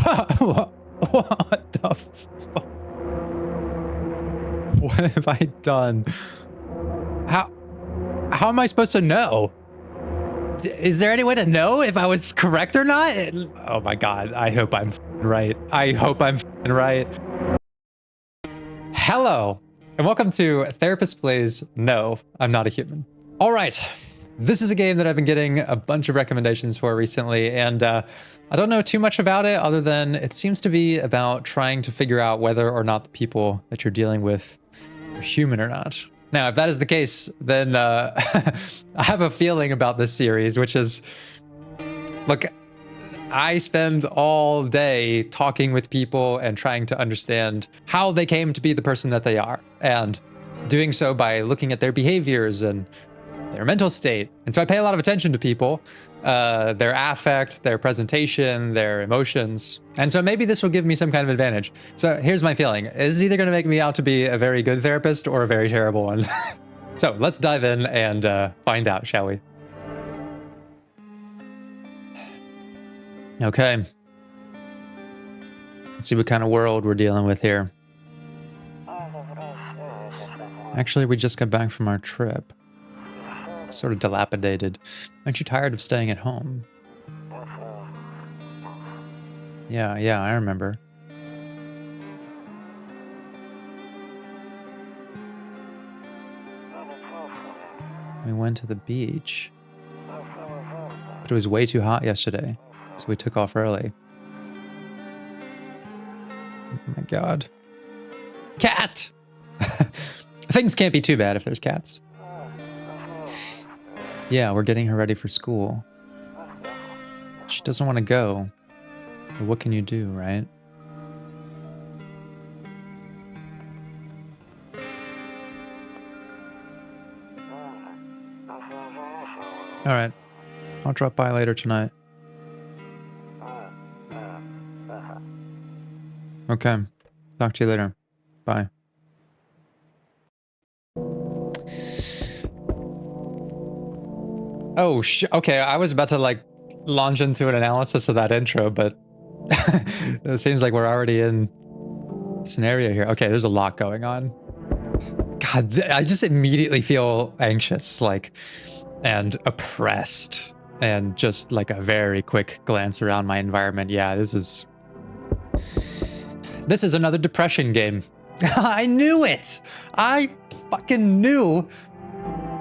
What the fuck? What have I done? How am I supposed to know? Is there any way to know if I was correct or not? Oh my god, I hope I'm right. I hope I'm right. Hello, and welcome to Therapist Plays No, I'm Not a Human. All right, this is a game that I've been getting a bunch of recommendations for recently, and I don't know too much about it other than it seems to be about trying to figure out whether or not the people that you're dealing with are human or not. Now, if that is the case, then I have a feeling about this series, which is, look, I spend all day talking with people and trying to understand how they came to be the person that they are, and doing so by looking at their behaviors and their mental state. And so I pay a lot of attention to people, their affect, their presentation, their emotions. And so maybe this will give me some kind of advantage. So here's my feeling. This is either going to make me out to be a very good therapist or a very terrible one. So let's dive in and find out, shall we? Okay. Let's see what kind of world we're dealing with here. Actually, we just got back from our trip. Sort of dilapidated. Aren't you tired of staying at home? Yeah, I remember. We went to the beach. But it was way too hot yesterday, so we took off early. Oh my god. Cat! Things can't be too bad if there's cats. Yeah, we're getting her ready for school. She doesn't want to go. But what can you do, right? Alright. I'll drop by later tonight. Okay. Talk to you later. Bye. Oh, okay, I was about to, like, launch into an analysis of that intro, but it seems like we're already in scenario here. Okay, there's a lot going on. God, I just immediately feel anxious, like, and oppressed, and just, like, a very quick glance around my environment. Yeah, this is another depression game. I knew it! I fucking knew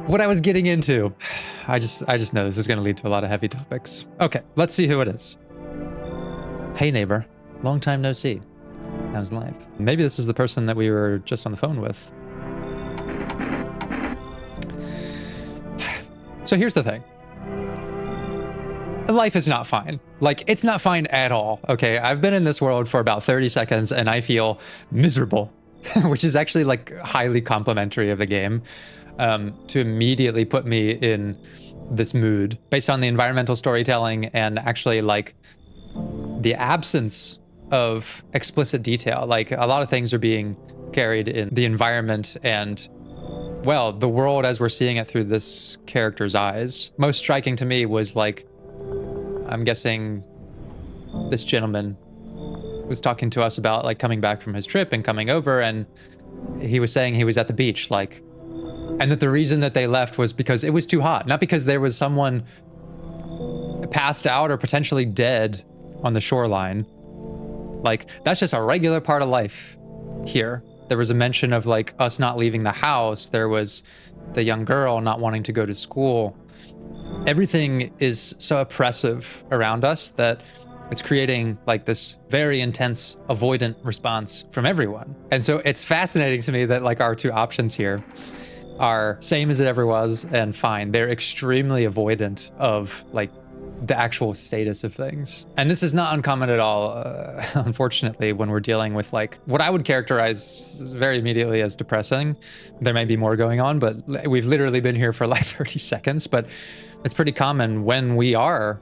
what I was getting into. I just know this is going to lead to a lot of heavy topics. Okay, let's see who it is. Hey neighbor, long time no see. How's life? Maybe this is the person that we were just on the phone with. So here's the thing. Life is not fine. Like, it's not fine at all, okay? I've been in this world for about 30 seconds and I feel miserable, which is actually, like, highly complimentary of the game. To immediately put me in this mood based on the environmental storytelling and actually, like, the absence of explicit detail. Like, a lot of things are being carried in the environment and, well, the world as we're seeing it through this character's eyes. Most striking to me was, like, I'm guessing this gentleman was talking to us about, like, coming back from his trip and coming over, and he was saying he was at the beach, like, and that the reason that they left was because it was too hot, not because there was someone passed out or potentially dead on the shoreline. Like, that's just a regular part of life here. There was a mention of, like, us not leaving the house. There was the young girl not wanting to go to school. Everything is so oppressive around us that it's creating, like, this very intense avoidant response from everyone. And so it's fascinating to me that, like, our two options here are same as it ever was and fine. They're extremely avoidant of, like, the actual status of things. And this is not uncommon at all, unfortunately, when we're dealing with, like, what I would characterize very immediately as depressing. There may be more going on, but we've literally been here for like 30 seconds, but it's pretty common when we are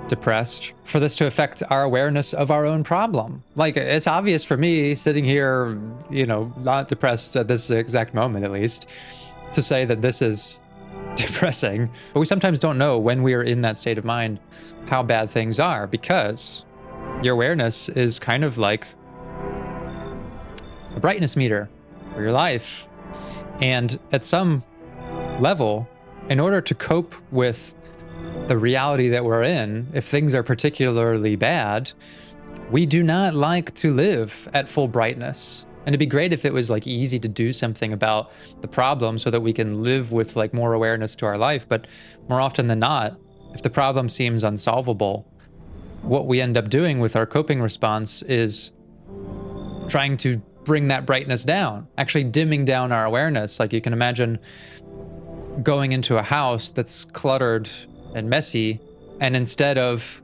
depressed for this to affect our awareness of our own problem. Like, it's obvious for me sitting here, you know, not depressed at this exact moment, at least, to say that this is depressing, but we sometimes don't know when we are in that state of mind how bad things are, because Your awareness is kind of like a brightness meter for your life. And at some level, in order to cope with the reality that we're in, if things are particularly bad, we do not like to live at full brightness. And it'd be great if it was like easy to do something about the problem so that we can live with like more awareness to our life. But more often than not, if the problem seems unsolvable, what we end up doing with our coping response is trying to bring that brightness down, actually dimming down our awareness. Like you can imagine going into a house that's cluttered and messy, and instead of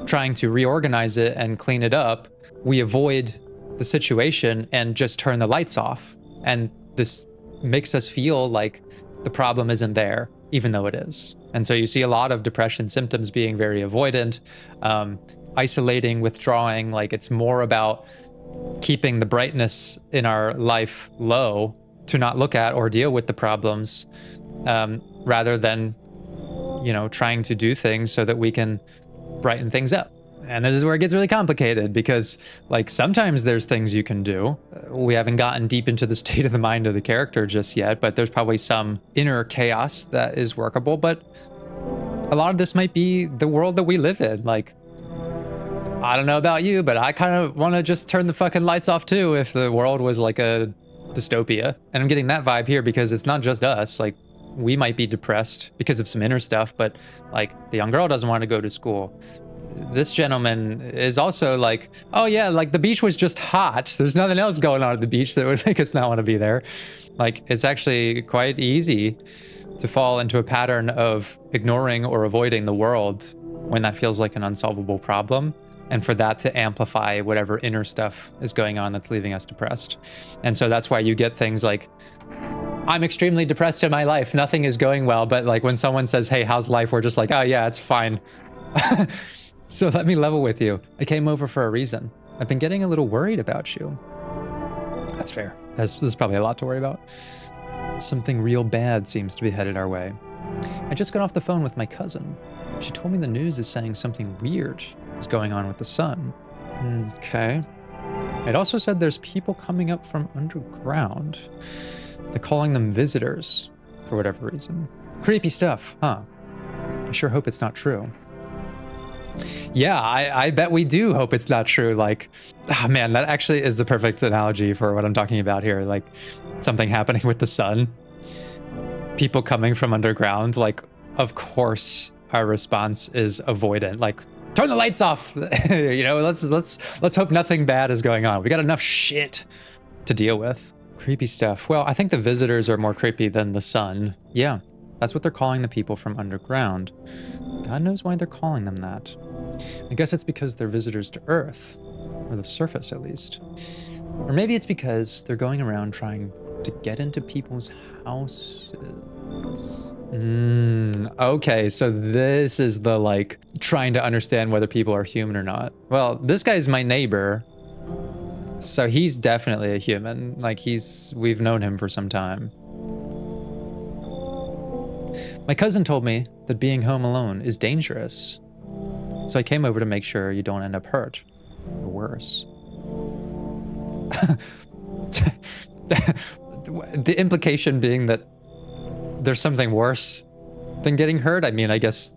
trying to reorganize it and clean it up, we avoid the situation and just turn the lights off. And this makes us feel like the problem isn't there, even though it is. And so you see a lot of depression symptoms being very avoidant, isolating, withdrawing. Like it's more about keeping the brightness in our life low to not look at or deal with the problems, rather than, trying to do things so that we can brighten things up. And this is where it gets really complicated because like sometimes there's things you can do. We haven't gotten deep into the state of the mind of the character just yet, but there's probably some inner chaos that is workable. But a lot of this might be the world that we live in. Like, I don't know about you, but I kind of want to just turn the fucking lights off too if the world was like a dystopia. And I'm getting that vibe here because it's not just us. Like, we might be depressed because of some inner stuff, but like the young girl doesn't want to go to school. This gentleman is also like, oh yeah, like the beach was just hot. There's nothing else going on at the beach that would make us not want to be there. Like it's actually quite easy to fall into a pattern of ignoring or avoiding the world when that feels like an unsolvable problem. And for that to amplify whatever inner stuff is going on that's leaving us depressed. And so that's why you get things like, I'm extremely depressed in my life. Nothing is going well. But like when someone says, hey, how's life? We're just like, oh yeah, it's fine. So let me level with you. I came over for a reason. I've been getting a little worried about you. That's fair. There's probably a lot to worry about. Something real bad seems to be headed our way. I just got off the phone with my cousin. She told me the news is saying something weird is going on with the sun. Okay. It also said there's people coming up from underground. They're calling them visitors for whatever reason. Creepy stuff, huh? I sure hope it's not true. Yeah, I bet we do hope it's not true. Like, oh man, that actually is the perfect analogy for what I'm talking about here. Like something happening with the sun, people coming from underground. Like, of course, our response is avoidant. Like, turn the lights off. Let's hope nothing bad is going on. We got enough shit to deal with. Creepy stuff. Well, I think the visitors are more creepy than the sun. Yeah, that's what they're calling the people from underground. God knows why they're calling them that. I guess it's because they're visitors to Earth, or the surface at least. Or maybe it's because they're going around trying to get into people's houses. Okay, so this is the like trying to understand whether people are human or not. Well, this guy's my neighbor, so he's definitely a human. Like we've known him for some time. My cousin told me that being home alone is dangerous. So I came over to make sure you don't end up hurt, or worse. The implication being that there's something worse than getting hurt. I mean, I guess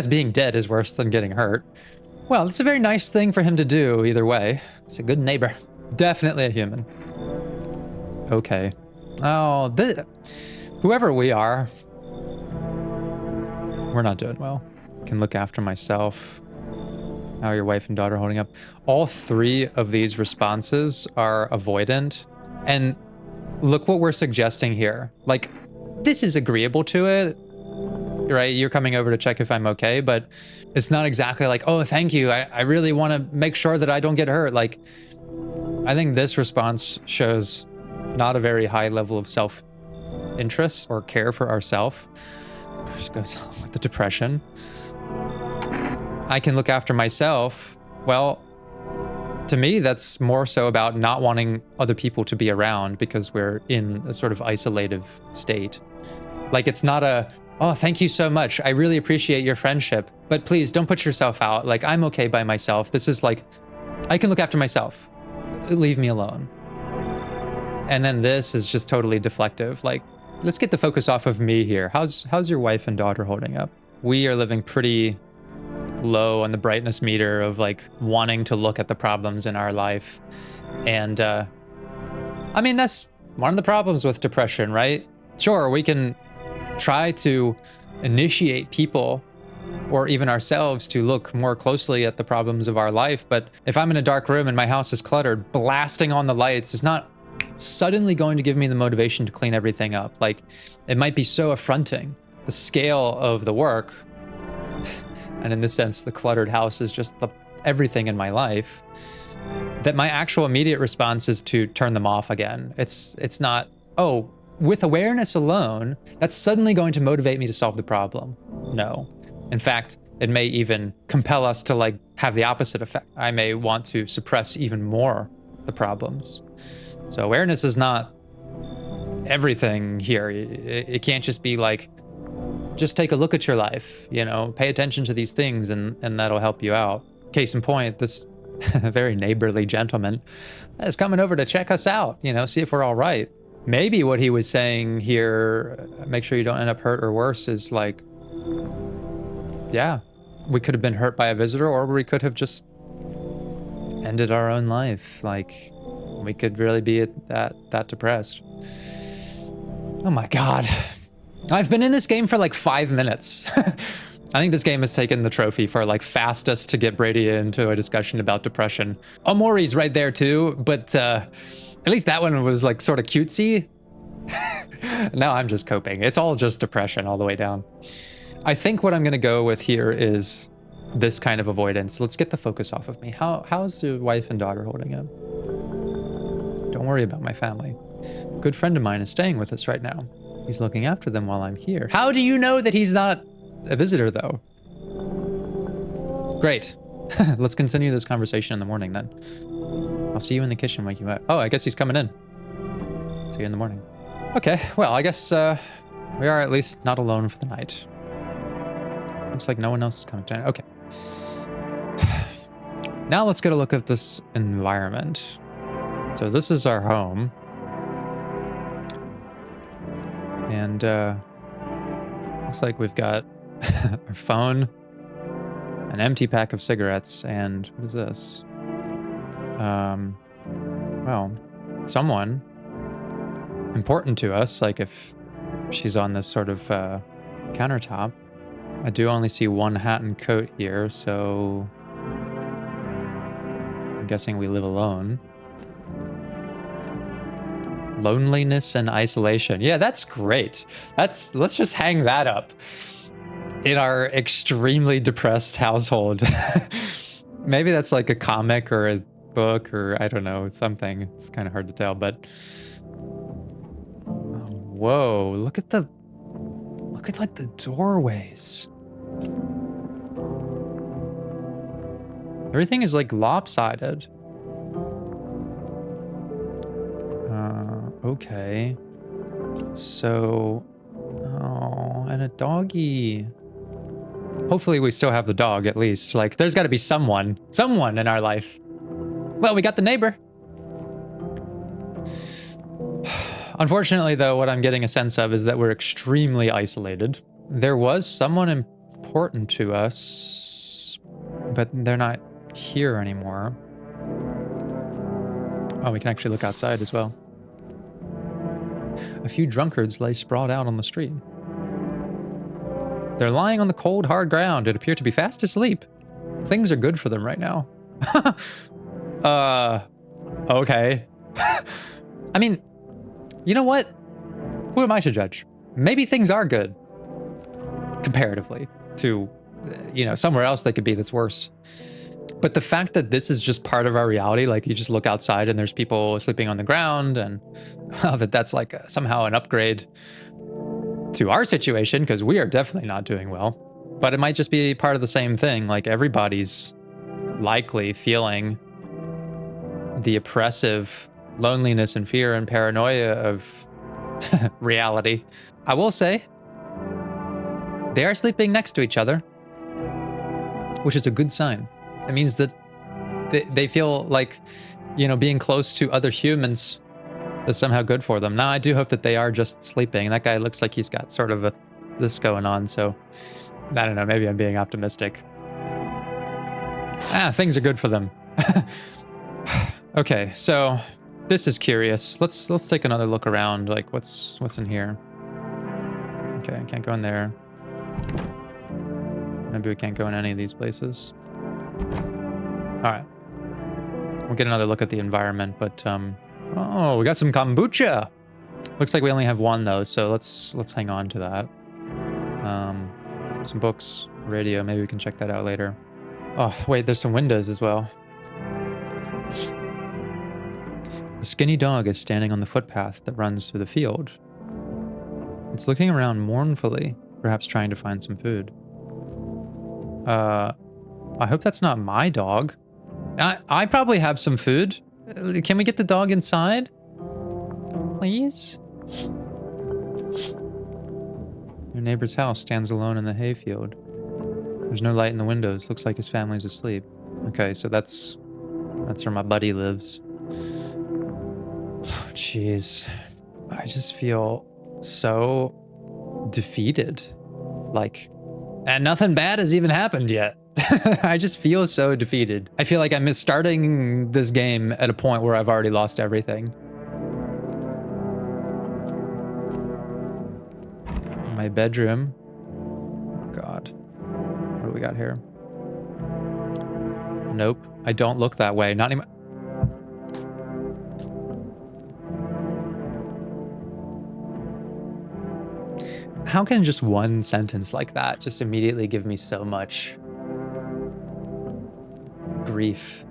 being dead is worse than getting hurt. Well, it's a very nice thing for him to do either way. He's a good neighbor. Definitely a human. Okay. Oh, whoever we are, we're not doing well. Can look after myself. How are your wife and daughter holding up? All three of these responses are avoidant. And look what we're suggesting here. Like, this is agreeable to it, right? You're coming over to check if I'm okay, but it's not exactly like, oh, thank you. I really want to make sure that I don't get hurt. Like, I think this response shows not a very high level of self-interest or care for ourselves. Just goes along with the depression. I can look after myself. Well, to me, that's more so about not wanting other people to be around because we're in a sort of isolative state. Like, it's not a Oh, thank you so much. I really appreciate your friendship. But please don't put yourself out. Like, I'm okay by myself. This is like, I can look after myself. Leave me alone. And then this is just totally deflective. Like, let's get the focus off of me here. How's your wife and daughter holding up? We are living pretty low on the brightness meter of like wanting to look at the problems in our life. And I mean, that's one of the problems with depression, right? Sure, we can try to initiate people or even ourselves to look more closely at the problems of our life. But if I'm in a dark room and my house is cluttered, blasting on the lights is not suddenly going to give me the motivation to clean everything up. Like, it might be so affronting. The scale of the work, and in this sense, the cluttered house is just everything in my life, that my actual immediate response is to turn them off again. It's not, oh, with awareness alone, that's suddenly going to motivate me to solve the problem. No. In fact, it may even compel us to like have the opposite effect. I may want to suppress even more the problems. So awareness is not everything here. It can't just be like, just take a look at your life, you know, pay attention to these things and that'll help you out. Case in point, this very neighborly gentleman is coming over to check us out, you know, see if we're all right. Maybe what he was saying here, make sure you don't end up hurt or worse, is like, yeah, we could have been hurt by a visitor, or we could have just ended our own life. Like, we could really be that depressed. Oh my God. I've been in this game for like 5 minutes. I think this game has taken the trophy for like fastest to get Brady into a discussion about depression. Omori's right there too, but at least that one was like sort of cutesy. Now I'm just coping. It's all just depression all the way down. I think what I'm gonna go with here is this kind of avoidance. Let's get the focus off of me. How's the wife and daughter holding up? Don't worry about my family. A good friend of mine is staying with us right now. He's looking after them while I'm here. How do you know that he's not a visitor though? Great. Let's continue this conversation in the morning then. I'll see you in the kitchen, wake you up. Oh, I guess he's coming in. See you in the morning. Okay, well, I guess we are at least not alone for the night. Looks like no one else is coming tonight. Okay. Now let's get a look at this environment. So this is our home. And looks like we've got our phone, an empty pack of cigarettes, and what is this? Well, someone important to us, like if she's on this sort of countertop. I do only see one hat and coat here, so I'm guessing we live alone. Loneliness and isolation. Yeah, that's great. Let's just hang that up in our extremely depressed household. Maybe that's like a comic or a book or I don't know, something. It's kind of hard to tell, but whoa, look at like the doorways. Everything is like lopsided. Okay. So, oh, and a doggy. Hopefully we still have the dog at least. Like, there's got to be someone in our life. Well, we got the neighbor. Unfortunately, though, what I'm getting a sense of is that we're extremely isolated. There was someone important to us, but they're not here anymore. Oh, we can actually look outside as well. A few drunkards lay sprawled out on the street. They're lying on the cold, hard ground and appear to be fast asleep. Things are good for them right now. Okay. I mean, you know what? Who am I to judge? Maybe things are good. Comparatively to, you know, somewhere else they could be that's worse. But the fact that this is just part of our reality, like you just look outside and there's people sleeping on the ground and that's like somehow an upgrade to our situation because we are definitely not doing well. But it might just be part of the same thing. Like everybody's likely feeling the oppressive loneliness and fear and paranoia of reality. I will say, They are sleeping next to each other, which is a good sign. It means that they feel like, you know, being close to other humans is somehow good for them. Now, I do hope that they are just sleeping. That guy looks like he's got sort of this going on, so I don't know, maybe I'm being optimistic. Things are good for them. Okay, so this is curious. Let's take another look around. Like, what's in here? Okay, I can't go in there. Maybe we can't go in any of these places. All right. We'll get another look at the environment, but oh, we got some kombucha. Looks like we only have one though, so let's hang on to that. Some books, radio. Maybe we can check that out later. Oh, wait, there's some windows as well. A skinny dog is standing on the footpath that runs through the field. It's looking around mournfully, perhaps trying to find some food. I hope that's not my dog. I probably have some food. Can we get the dog inside? Please? Your neighbor's house stands alone in the hayfield. There's no light in the windows. Looks like his family's asleep. Okay, so that's where my buddy lives. Oh, jeez. I just feel so defeated. Like, and nothing bad has even happened yet. I just feel so defeated. I feel like I'm starting this game at a point where I've already lost everything. My bedroom. Oh God. What do we got here? Nope. I don't look that way. Not anymore. How can just one sentence like that just immediately give me so much grief?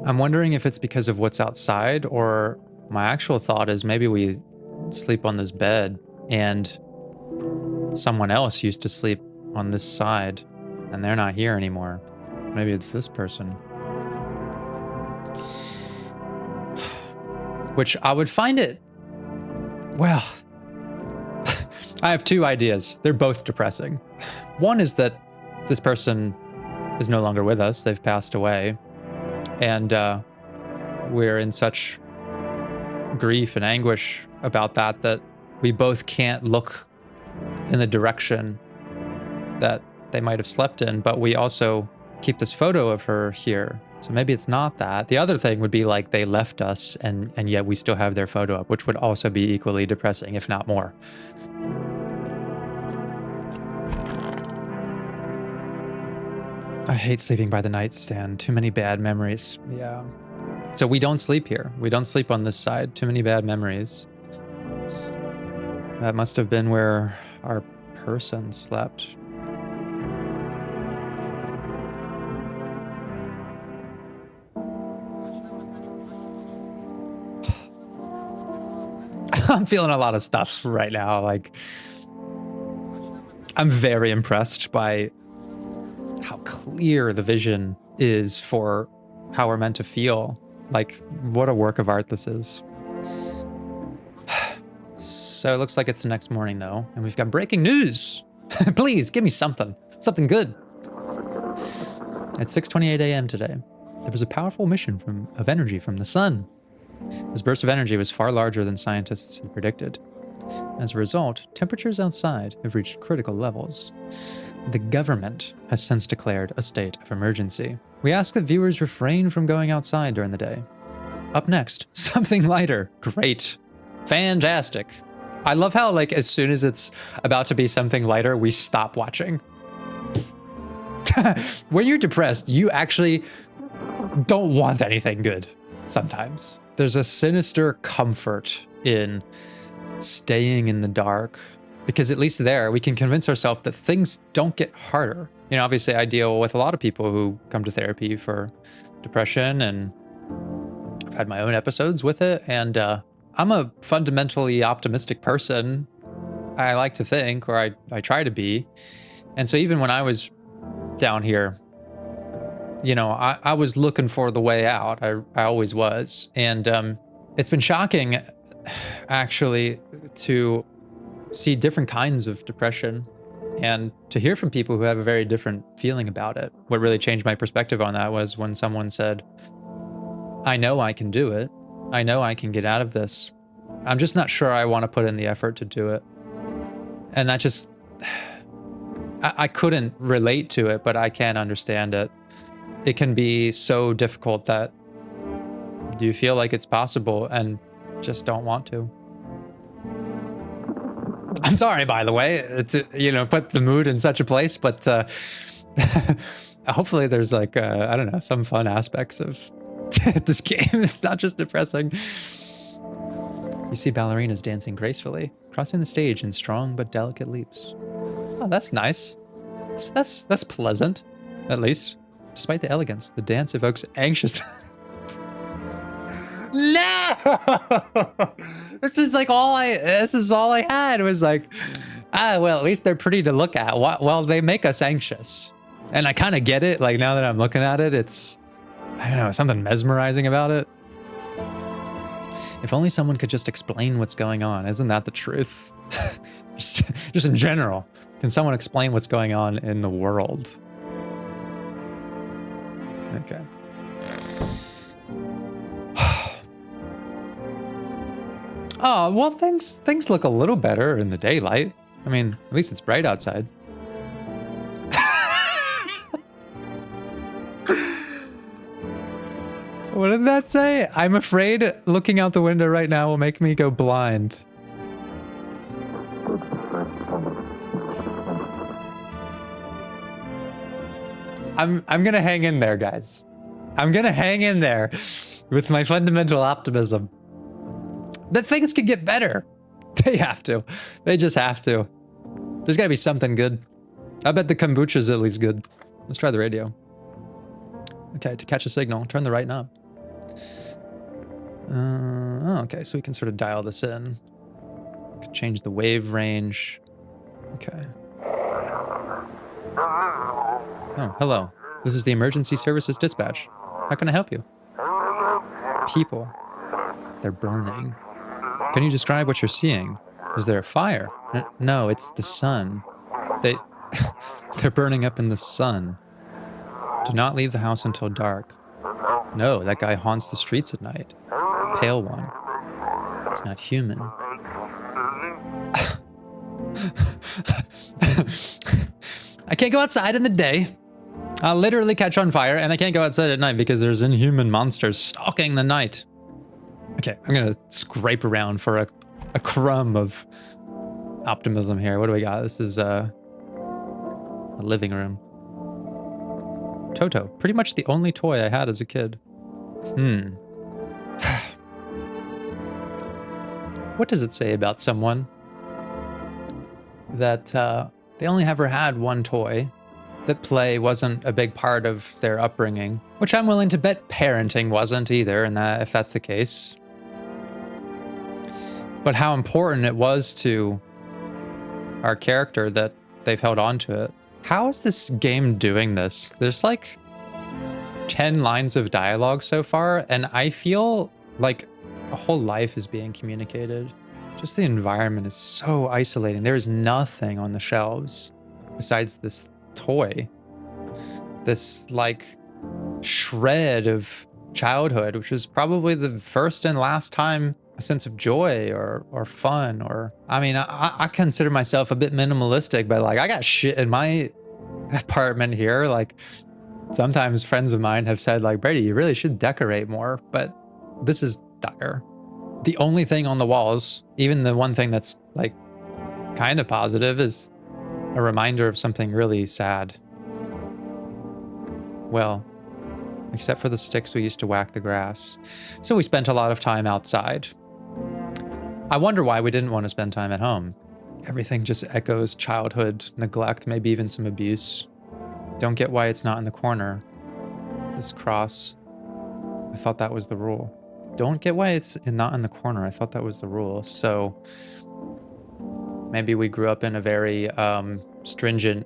I'm wondering if it's because of what's outside, or my actual thought is maybe we sleep on this bed and someone else used to sleep on this side and they're not here anymore. Maybe it's this person. Which I would find it, well, I have two ideas. They're both depressing. One is that this person is no longer with us. They've passed away. And we're in such grief and anguish about that we both can't look in the direction that they might have slept in, but we also keep this photo of her here. So maybe it's not that. The other thing would be like they left us and yet we still have their photo up, which would also be equally depressing, if not more. I hate sleeping by the nightstand. Too many bad memories. Yeah. So we don't sleep here. We don't sleep on this side. Too many bad memories. That must have been where our person slept. I'm feeling a lot of stuff right now. Like, I'm very impressed by how clear the vision is for how we're meant to feel. Like, what a work of art this is. So it looks like it's the next morning though, and we've got breaking news. Please give me something good. At 6:28 a.m. today, there was a powerful emission of energy from the sun. This burst of energy was far larger than scientists had predicted. As a result, temperatures outside have reached critical levels. The government has since declared a state of emergency. We ask that viewers refrain from going outside during the day. Up next, something lighter. Great. Fantastic. I love how, like, as soon as it's about to be something lighter, we stop watching. When you're depressed, you actually don't want anything good sometimes. There's a sinister comfort in staying in the dark, because at least there we can convince ourselves that things don't get harder. You know, obviously I deal with a lot of people who come to therapy for depression, and I've had my own episodes with it, and I'm a fundamentally optimistic person. I like to think, or I try to be. And so even when I was down here, you know, I was looking for the way out. I always was. And it's been shocking, actually, to see different kinds of depression. And to hear from people who have a very different feeling about it, what really changed my perspective on that was when someone said, I know I can do it. I know I can get out of this. I'm just not sure I want to put in the effort to do it. And that just, I couldn't relate to it, but I can understand it. It can be so difficult that you feel like it's possible and just don't want to. I'm sorry, by the way, to, you know, put the mood in such a place, but hopefully there's like, I don't know, some fun aspects of this game. It's not just depressing. You see ballerinas dancing gracefully, crossing the stage in strong but delicate leaps. Oh, that's nice. That's pleasant, at least. Despite the elegance, the dance evokes anxious. No! This is all I had was like, well, at least they're pretty to look at. Well, they make us anxious. And I kind of get it. Like, now that I'm looking at it, it's, I don't know, something mesmerizing about it. If only someone could just explain what's going on. Isn't that the truth? just in general. Can someone explain what's going on in the world? Okay. Oh, well, things look a little better in the daylight. I mean, at least it's bright outside. What did that say? I'm afraid looking out the window right now will make me go blind. I'm gonna hang in there, guys. I'm gonna hang in there with my fundamental optimism that things could get better. They have to. They just have to. There's gotta be something good. I bet the kombucha's at least good. Let's try the radio. Okay, to catch a signal, turn the right knob. Oh, okay, so we can sort of dial this in. Could change the wave range. Okay. Oh, hello. This is the emergency services dispatch. How can I help you? People. They're burning. Can you describe what you're seeing? Is there a fire? No, it's the sun. They're burning up in the sun. Do not leave the house until dark. No, that guy haunts the streets at night. The pale one. It's not human. I can't go outside in the day. I'll literally catch on fire, and I can't go outside at night because there's inhuman monsters stalking the night. Okay, I'm gonna scrape around for a crumb of optimism here. What do we got? This is a living room. Toto, pretty much the only toy I had as a kid. What does it say about someone that they only ever had one toy, that play wasn't a big part of their upbringing, which I'm willing to bet parenting wasn't either, and that if that's the case. But how important it was to our character that they've held on to it. How is this game doing this? There's like 10 lines of dialogue so far, and I feel like a whole life is being communicated. Just the environment is so isolating. There is nothing on the shelves besides this toy. This like shred of childhood, which is probably the first and last time a sense of joy or fun, or I mean, I consider myself a bit minimalistic, but like I got shit in my apartment here. Like sometimes friends of mine have said like, Brady, you really should decorate more, but this is dire. The only thing on the walls, even the one thing that's like kind of positive, is a reminder of something really sad. Well, except for the sticks we used to whack the grass. So we spent a lot of time outside. I wonder why we didn't want to spend time at home. Everything just echoes childhood neglect, maybe even some abuse. Don't get why it's not in the corner. This cross, I thought that was the rule. Don't get why it's not in the corner. I thought that was the rule. So maybe we grew up in a very stringent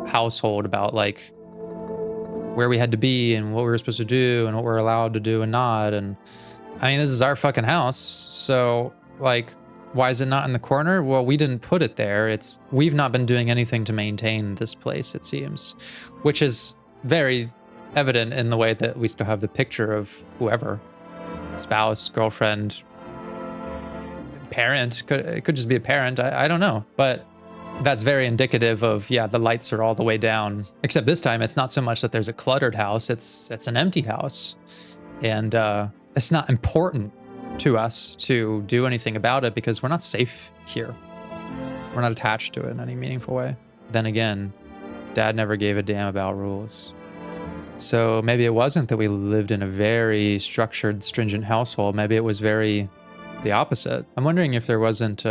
household about like where we had to be and what we were supposed to do and what we're allowed to do and not. And I mean, this is our fucking house. So like Why is it not in the corner? Well, we didn't put it there. We've not been doing anything to maintain this place, it seems, which is very evident in the way that we still have the picture of whoever, spouse, girlfriend, parent. It could just be a parent. I don't know, but that's very indicative of, yeah, the lights are all the way down. Except this time, it's not so much that there's a cluttered house. It's an empty house, and it's not important to us to do anything about it because we're not safe here. We're not attached to it in any meaningful way. Then again, Dad never gave a damn about rules. So maybe it wasn't that we lived in a very structured, stringent household. Maybe it was the opposite. I'm wondering if there wasn't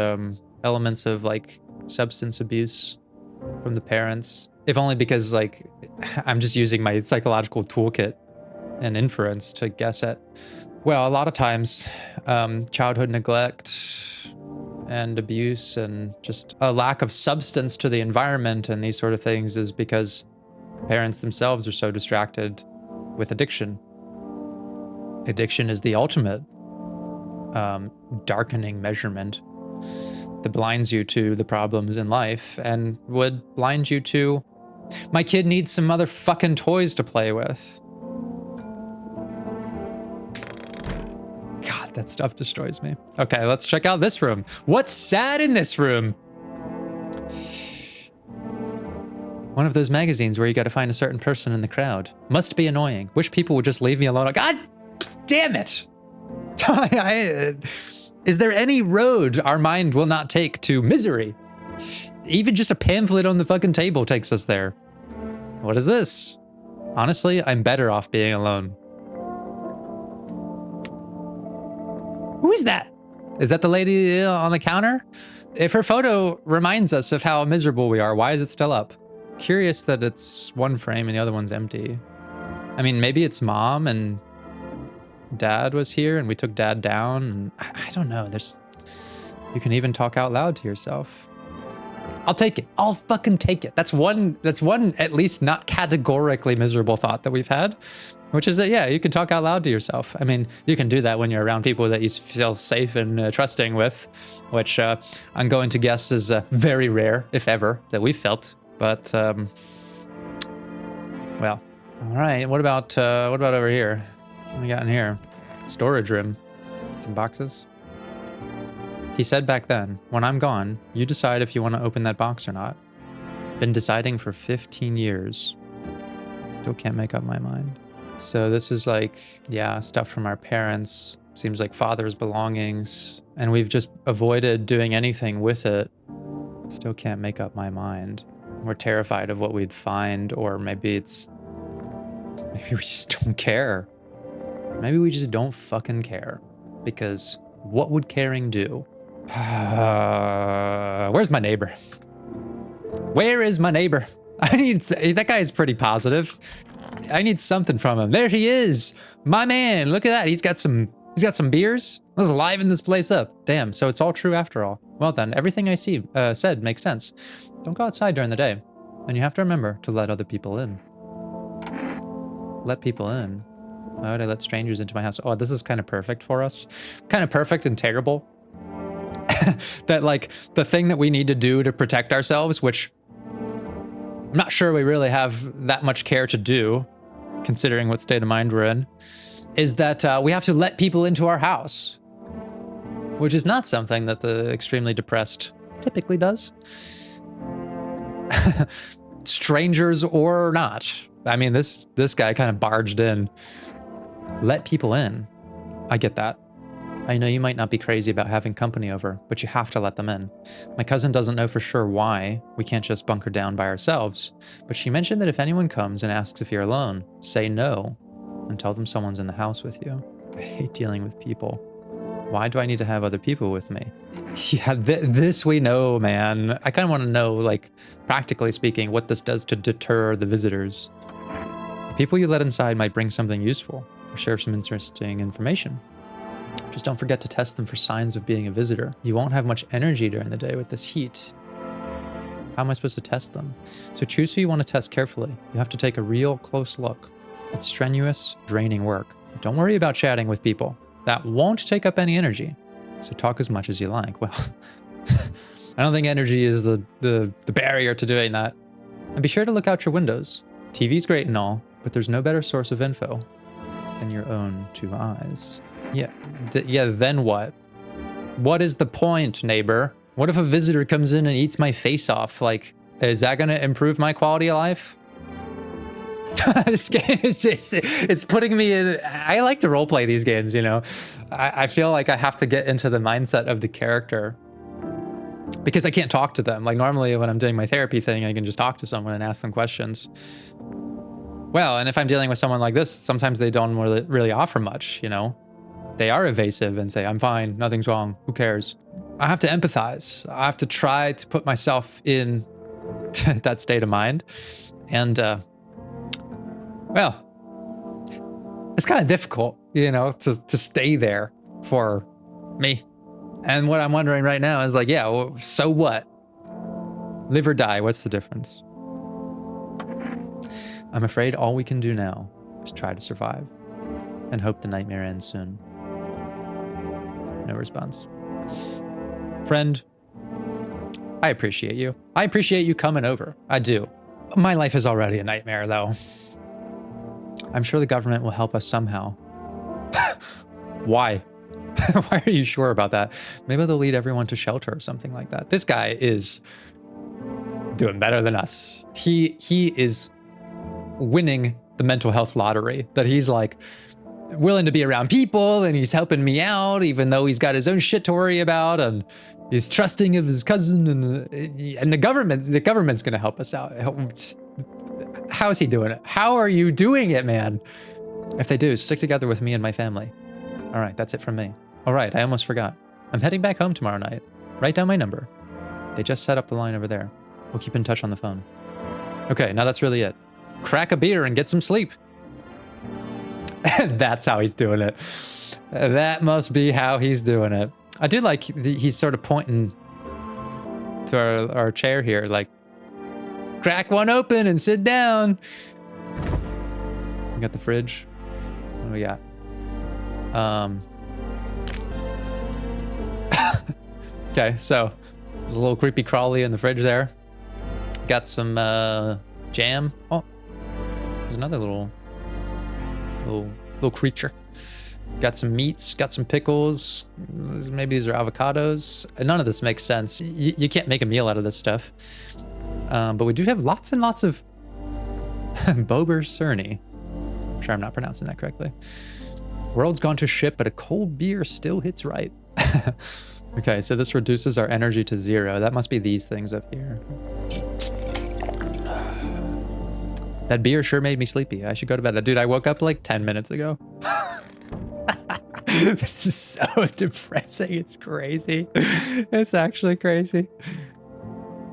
elements of like substance abuse from the parents. If only because like I'm just using my psychological toolkit and inference to guess at. Well, a lot of times childhood neglect and abuse and just a lack of substance to the environment and these sort of things is because parents themselves are so distracted with addiction. Addiction is the ultimate darkening measurement that blinds you to the problems in life and would blind you to, my kid needs some motherfucking toys to play with. God, that stuff destroys me. Okay, let's check out this room. What's sad in this room? One of those magazines where you gotta find a certain person in the crowd. Must be annoying. Wish people would just leave me alone. God damn it! Is there any road our mind will not take to misery? Even just a pamphlet on the fucking table takes us there. What is this? Honestly, I'm better off being alone. Who is that? Is that the lady on the counter? If her photo reminds us of how miserable we are, why is it still up? Curious that it's one frame and the other one's empty. I mean, maybe it's mom and dad was here and we took dad down. And I don't know. You can even talk out loud to yourself. I'll take it. I'll fucking take it. That's one at least not categorically miserable thought that we've had, which is that, yeah, you can talk out loud to yourself. I mean, you can do that when you're around people that you feel safe and trusting with, which I'm going to guess is very rare, if ever, that we've felt. But, well, all right. What about over here? What we got in here? Storage room. Some boxes. He said back then, when I'm gone, you decide if you want to open that box or not. Been deciding for 15 years. Still can't make up my mind. So this is like, yeah, stuff from our parents. Seems like father's belongings. And we've just avoided doing anything with it. Still can't make up my mind. We're terrified of what we'd find, or maybe we just don't care. Maybe we just don't fucking care. Because what would caring do? Where's my neighbor? Where is my neighbor? That guy is pretty positive. I need something from him. There he is. My man, look at that. He's got some beers. Let's liven this place up. Damn, so it's all true after all. Well then, everything I said makes sense. Don't go outside during the day. And you have to remember to let other people in. Let people in. Why would I let strangers into my house? Oh, this is kind of perfect for us. Kind of perfect and terrible. That like the thing that we need to do to protect ourselves, which I'm not sure we really have that much care to do, considering what state of mind we're in, is that we have to let people into our house, which is not something that the extremely depressed typically does. Strangers or not. I mean, this guy kind of barged in. Let people in. I get that. I know you might not be crazy about having company over, but you have to let them in. My cousin doesn't know for sure why we can't just bunker down by ourselves, but she mentioned that if anyone comes and asks if you're alone, say no and tell them someone's in the house with you. I hate dealing with people. Why do I need to have other people with me? Yeah, this we know, man. I kind of want to know, like, practically speaking, what this does to deter the visitors. The people you let inside might bring something useful or share some interesting information. Just don't forget to test them for signs of being a visitor. You won't have much energy during the day with this heat. How am I supposed to test them? So choose who you want to test carefully. You have to take a real close look. It's strenuous, draining work. Don't worry about chatting with people. That won't take up any energy. So talk as much as you like. Well, I don't think energy is the barrier to doing that. And be sure to look out your windows. TV's great and all, but there's no better source of info than your own two eyes. Yeah, then what? What is the point, neighbor? What if a visitor comes in and eats my face off? Like, is that gonna improve my quality of life? This game is just, it's putting me in. I like to roleplay these games, you know? I feel like I have to get into the mindset of the character because I can't talk to them. Like normally when I'm doing my therapy thing, I can just talk to someone and ask them questions. Well, and if I'm dealing with someone like this, sometimes they don't really offer much, you know? They are evasive and say, I'm fine, nothing's wrong, who cares? I have to empathize. I have to try to put myself in that state of mind. And, well, it's kind of difficult, you know, to stay there for me. And what I'm wondering right now is like, yeah, well, so what? Live or die, what's the difference? I'm afraid all we can do now is try to survive and hope the nightmare ends soon. No response. Friend, I appreciate you. I appreciate you coming over. I do. My life is already a nightmare, though. I'm sure the government will help us somehow. Why? Why are you sure about that? Maybe they'll lead everyone to shelter or something like that. This guy is doing better than us. He is winning the mental health lottery, that he's like willing to be around people and he's helping me out even though he's got his own shit to worry about, and he's trusting of his cousin, and the government's gonna help us out. How is he doing it? How are you doing it, man? If they do, stick together with me and my family. All right, that's it from me. All right, I almost forgot. I'm heading back home tomorrow night. Write down my number. They just set up the line over there. We'll keep in touch on the phone. Okay, now that's really it. Crack a beer and get some sleep. That's how he's doing it. That must be how he's doing it. I do like he's sort of pointing to our chair here, like, crack one open and sit down. We got the fridge. What do we got? Okay, so there's a little creepy crawly in the fridge there. Got some jam. Oh, there's another little creature. Got some meats, got some pickles. Maybe these are avocados. None of this makes sense. You can't make a meal out of this stuff. But we do have lots and lots of Bober Cerny. I'm sure I'm not pronouncing that correctly. World's gone to shit, but a cold beer still hits right. Okay, so this reduces our energy to 0. That must be these things up here. That beer sure made me sleepy. I should go to bed. Dude, I woke up like 10 minutes ago. This is so depressing. It's crazy. It's actually crazy.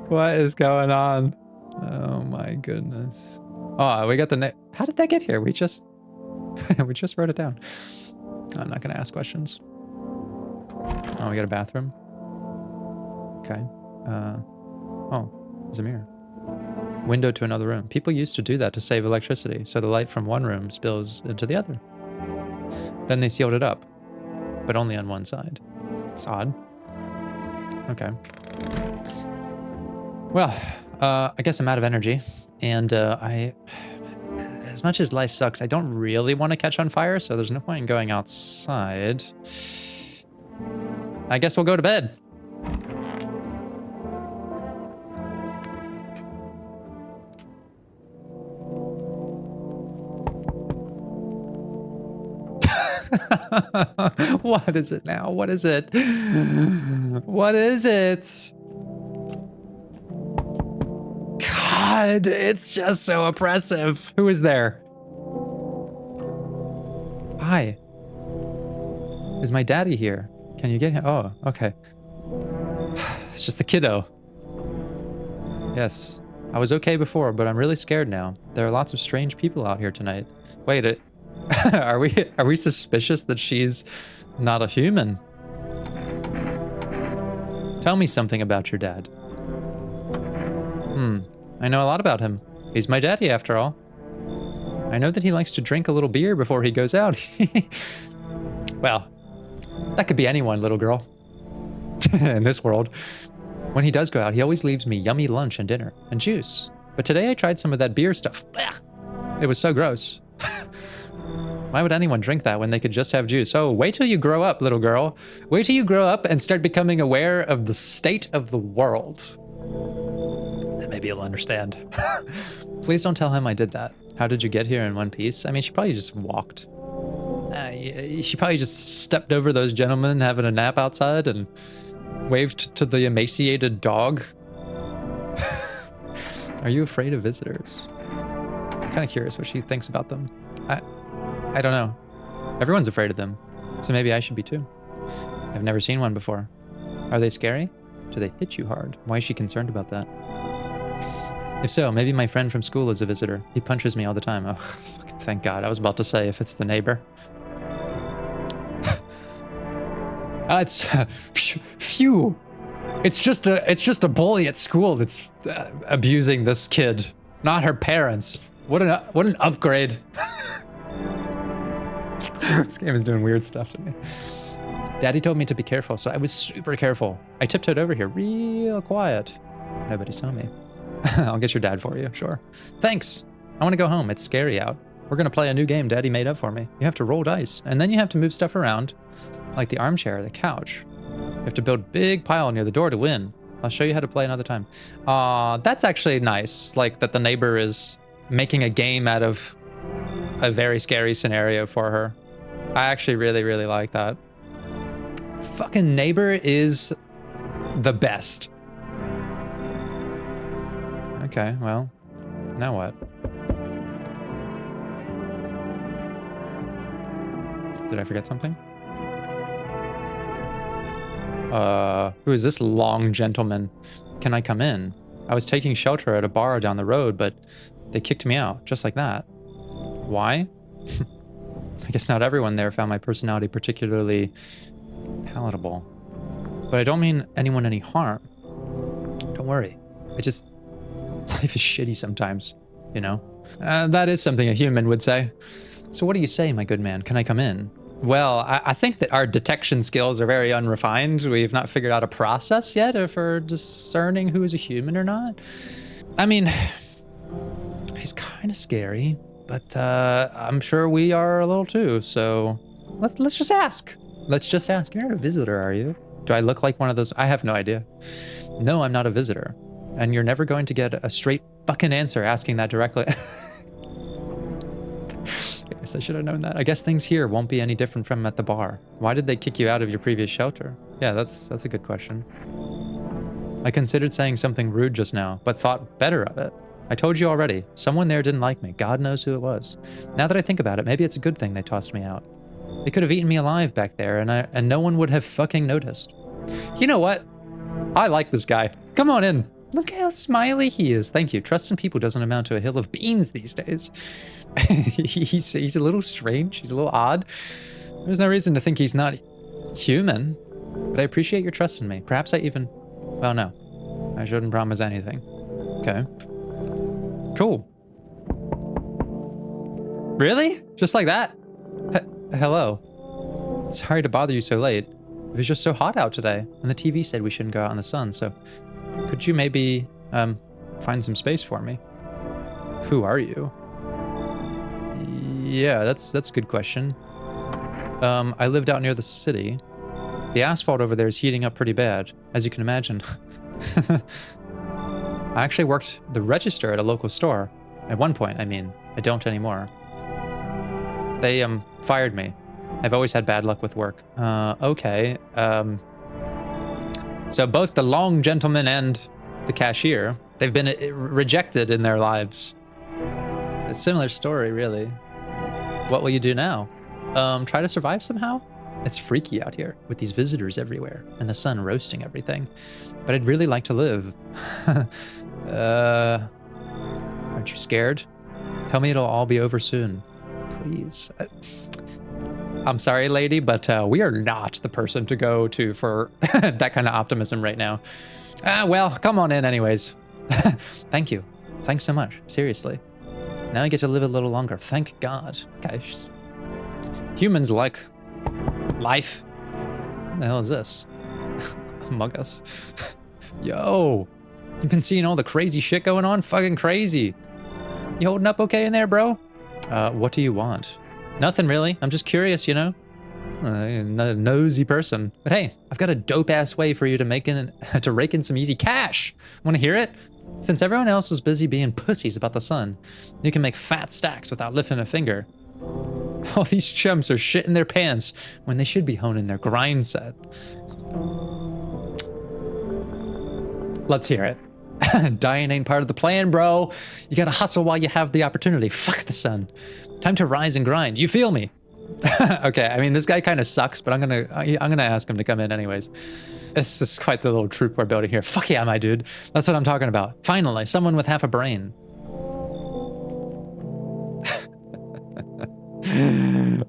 What is going on? Oh my goodness. Oh, we got the how did that get here? We just we just wrote it down. I'm not gonna ask questions. Oh, we got a bathroom. Okay. Oh, there's a mirror. Window to another room. People used to do that to save electricity, so the light from one room spills into the other. Then they sealed it up, but only on one side. It's odd. Okay. Well, I guess I'm out of energy, and as much as life sucks, I don't really want to catch on fire, so there's no point in going outside. I guess we'll go to bed. What is it now? What is it? What is it? God, it's just so oppressive. Who is there? Hi. Is my daddy here? Can you get him? Oh, okay. It's just the kiddo. Yes. I was okay before, but I'm really scared now. There are lots of strange people out here tonight. Wait, are we suspicious that she's not a human? Tell me something about your dad. I know a lot about him. He's my daddy, after all. I know that he likes to drink a little beer before he goes out. Well, that could be anyone, little girl. in this world. When he does go out, he always leaves me yummy lunch and dinner and juice. But today I tried some of that beer stuff. It was so gross. Why would anyone drink that when they could just have juice? Oh, wait till you grow up, little girl. Wait till you grow up and start becoming aware of the state of the world. Then maybe you'll understand. Please don't tell him I did that. How did you get here in one piece? I mean, she probably just walked. She probably just stepped over those gentlemen having a nap outside and waved to the emaciated dog. Are you afraid of visitors? I'm kind of curious what she thinks about them. I don't know. Everyone's afraid of them, so maybe I should be too. I've never seen one before. Are they scary? Do they hit you hard? Why is she concerned about that? If so, maybe my friend from school is a visitor. He punches me all the time. Oh, thank God. I was about to say if it's the neighbor. It's phew. It's just a bully at school that's abusing this kid, not her parents. What an upgrade. This game is doing weird stuff to me. Daddy told me to be careful, so I was super careful. I tiptoed over here real quiet. Nobody saw me. I'll get your dad for you, sure. Thanks. I want to go home. It's scary out. We're going to play a new game Daddy made up for me. You have to roll dice, and then you have to move stuff around, like the armchair or the couch. You have to build a big pile near the door to win. I'll show you how to play another time. That's actually nice, like that the neighbor is making a game out of a very scary scenario for her. I actually really, really like that. Fucking neighbor is the best. Okay, well, now what? Did I forget something? Who is this long gentleman? Can I come in? I was taking shelter at a bar down the road, but they kicked me out, just like that. Why? I guess not everyone there found my personality particularly palatable. But I don't mean anyone any harm. Don't worry. Life is shitty sometimes, you know? That is something a human would say. So what do you say, my good man? Can I come in? Well, I think that our detection skills are very unrefined. We've not figured out a process yet for discerning who is a human or not. I mean, he's kind of scary, but I'm sure we are a little too, so let's just ask. Let's just ask. You're not a visitor, are you? Do I look like one of those? I have no idea. No, I'm not a visitor. And you're never going to get a straight fucking answer asking that directly. I guess I should have known that. I guess things here won't be any different from at the bar. Why did they kick you out of your previous shelter? Yeah, that's a good question. I considered saying something rude just now, but thought better of it. I told you already, someone there didn't like me. God knows who it was. Now that I think about it, maybe it's a good thing they tossed me out. They could have eaten me alive back there, and no one would have fucking noticed. You know what? I like this guy. Come on in. Look how smiley he is. Thank you. Trust in people doesn't amount to a hill of beans these days. He's a little strange. He's a little odd. There's no reason to think he's not human. But I appreciate your trust in me. Perhaps I even... Well, no. I shouldn't promise anything. Okay. Cool. Really? Just like that? Hello. Sorry to bother you so late. It was just so hot out today, and the TV said we shouldn't go out in the sun, so could you maybe find some space for me? Who are you? Yeah, that's a good question. I lived out near the city. The asphalt over there is heating up pretty bad, as you can imagine. I actually worked the register at a local store. At one point, I mean. I don't anymore. They fired me. I've always had bad luck with work. Okay. So both the long gentleman and the cashier, they've been rejected in their lives. A similar story, really. What will you do now? Try to survive somehow? It's freaky out here with these visitors everywhere and the sun roasting everything. But I'd really like to live. Aren't you scared? Tell me it'll all be over soon. Please. I'm sorry, lady, but we are not the person to go to for that kind of optimism right now. Well, come on in anyways. Thank you. Thanks so much. Seriously. Now I get to live a little longer. Thank God. Guys, humans like life. What the hell is this? Among Us. Yo, you've been seeing all the crazy shit going on? Fucking crazy. You holding up okay in there, bro? What do you want? Nothing really. I'm just curious, you know? A nosy person. But hey, I've got a dope-ass way for you to rake in some easy cash. Want to hear it? Since everyone else is busy being pussies about the sun, you can make fat stacks without lifting a finger. All these chumps are shitting their pants when they should be honing their grind set. Let's hear it. Dying ain't part of the plan, bro. You gotta hustle while you have the opportunity. Fuck the sun. Time to rise and grind. You feel me? Okay, I mean, this guy kind of sucks, but I'm gonna ask him to come in anyways. This is quite the little troop we're building here. Fuck yeah, my dude. That's what I'm talking about. Finally, someone with half a brain.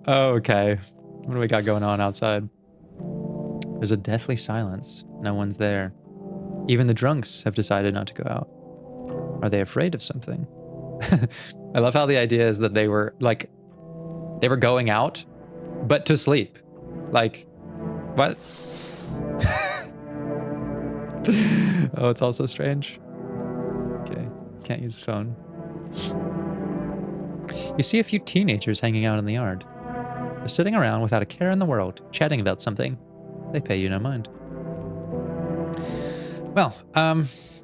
Okay, what do we got going on outside? There's a deathly silence. No one's there. Even the drunks have decided not to go out. Are they afraid of something? I love how the idea is that they were going out, but to sleep. Like, what? Oh, it's also strange. Okay, can't use the phone. You see a few teenagers hanging out in the yard. They're sitting around without a care in the world, chatting about something. They pay you no mind. Well,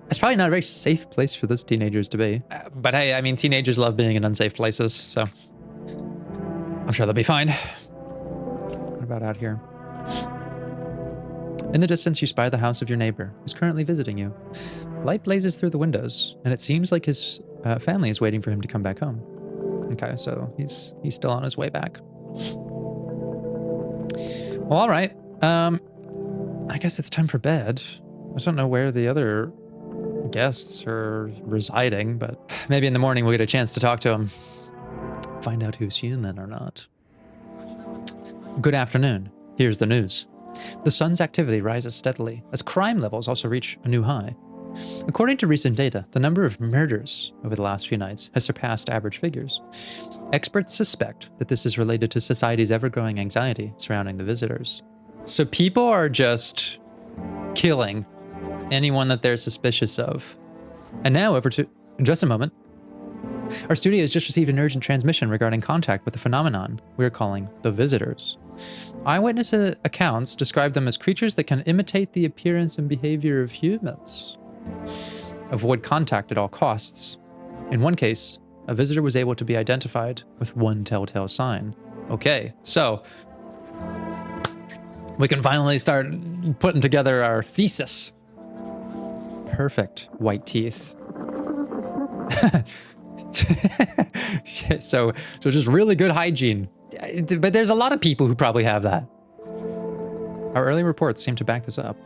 it's probably not a very safe place for those teenagers to be. But hey, I mean, teenagers love being in unsafe places, so I'm sure they'll be fine. What about out here? In the distance, you spy the house of your neighbor, who's currently visiting you. Light blazes through the windows, and it seems like his family is waiting for him to come back home. Okay, so he's still on his way back. Well, all right. I guess it's time for bed. I don't know where the other guests are residing, but maybe in the morning we'll get a chance to talk to him. Find out who's human or not. Good afternoon. Here's the news. The sun's activity rises steadily as crime levels also reach a new high. According to recent data, the number of murders over the last few nights has surpassed average figures. Experts suspect that this is related to society's ever-growing anxiety surrounding the visitors. So people are just killing anyone that they're suspicious of. And now over to, in just a moment, our studio has just received an urgent transmission regarding contact with a phenomenon we're calling the visitors. Eyewitness accounts describe them as creatures that can imitate the appearance and behavior of humans. Avoid contact at all costs. In one case, a visitor was able to be identified with one telltale sign. Okay, so we can finally start putting together our thesis. Perfect white teeth. so just really good hygiene. But there's a lot of people who probably have that. Our early reports seem to back this up.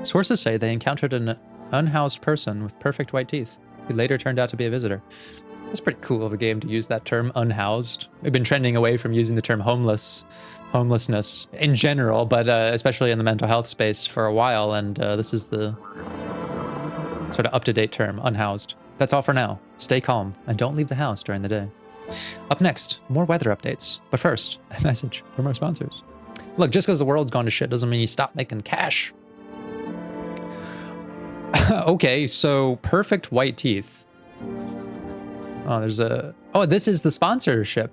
Sources say they encountered an unhoused person with perfect white teeth, who later turned out to be a visitor. It's pretty cool of the game to use that term, unhoused. We've been trending away from using the term homelessness in general, but especially in the mental health space for a while, and this is the sort of up-to-date term, unhoused. That's all for now. Stay calm, and don't leave the house during the day. Up next, more weather updates. But first, a message from our sponsors. Look, just because the world's gone to shit doesn't mean you stop making cash. Okay, so perfect white teeth. Oh, this is the sponsorship.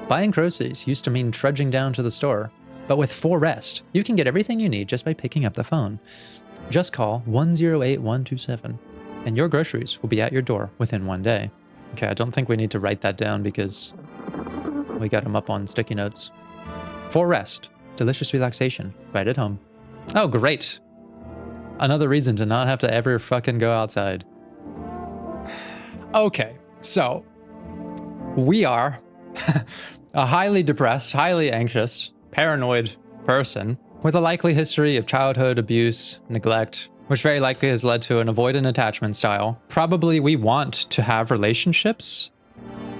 Buying groceries used to mean trudging down to the store, but with 4Rest, you can get everything you need just by picking up the phone. Just call 108127, and your groceries will be at your door within one day. Okay, I don't think we need to write that down because we got them up on sticky notes. 4Rest, delicious relaxation, right at home. Oh, great. Another reason to not have to ever fucking go outside. Okay, so we are a highly depressed, highly anxious, paranoid person with a likely history of childhood abuse, neglect, which very likely has led to an avoidant attachment style. Probably we want to have relationships,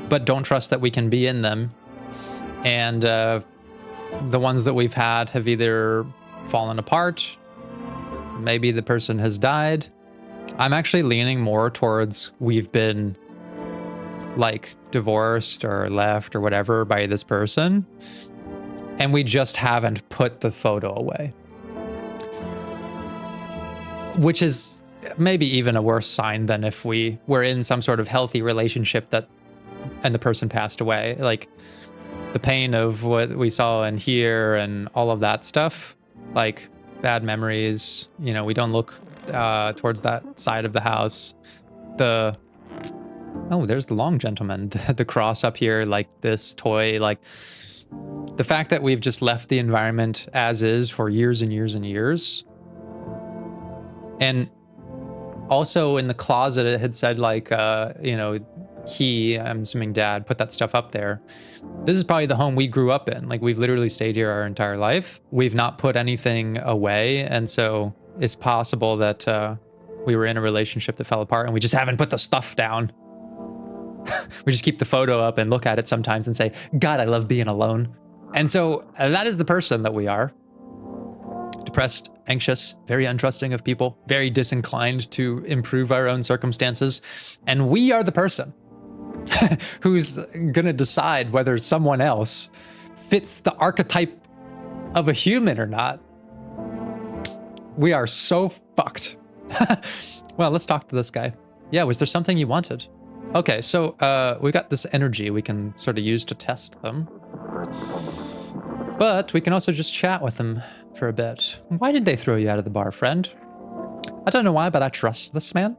but don't trust that we can be in them. And the ones that we've had have either fallen apart, maybe the person has died. I'm actually leaning more towards we've been like divorced or left or whatever by this person, and we just haven't put the photo away. which is maybe even a worse sign than if we were in some sort of healthy relationship and the person passed away. Like, the pain of what we saw and hear and all of that stuff, like bad memories, you know, we don't look towards that side of the house. Oh, there's the long gentleman, the cross up here, like this toy, like the fact that we've just left the environment as is for years and years and years. And also in the closet, it had said like, you know, I'm assuming dad, put that stuff up there. This is probably the home we grew up in. Like, we've literally stayed here our entire life. We've not put anything away. And so it's possible that we were in a relationship that fell apart and we just haven't put the stuff down. We just keep the photo up and look at it sometimes and say, God, I love being alone. And so that is the person that we are. Depressed, anxious, very untrusting of people, very disinclined to improve our own circumstances. And we are the person who's gonna decide whether someone else fits the archetype of a human or not. We are so fucked. Well, let's talk to this guy. Yeah, was there something you wanted? Okay, so we got this energy we can sort of use to test them. But we can also just chat with them for a bit. Why did they throw you out of the bar, friend? I don't know why, but I trust this man.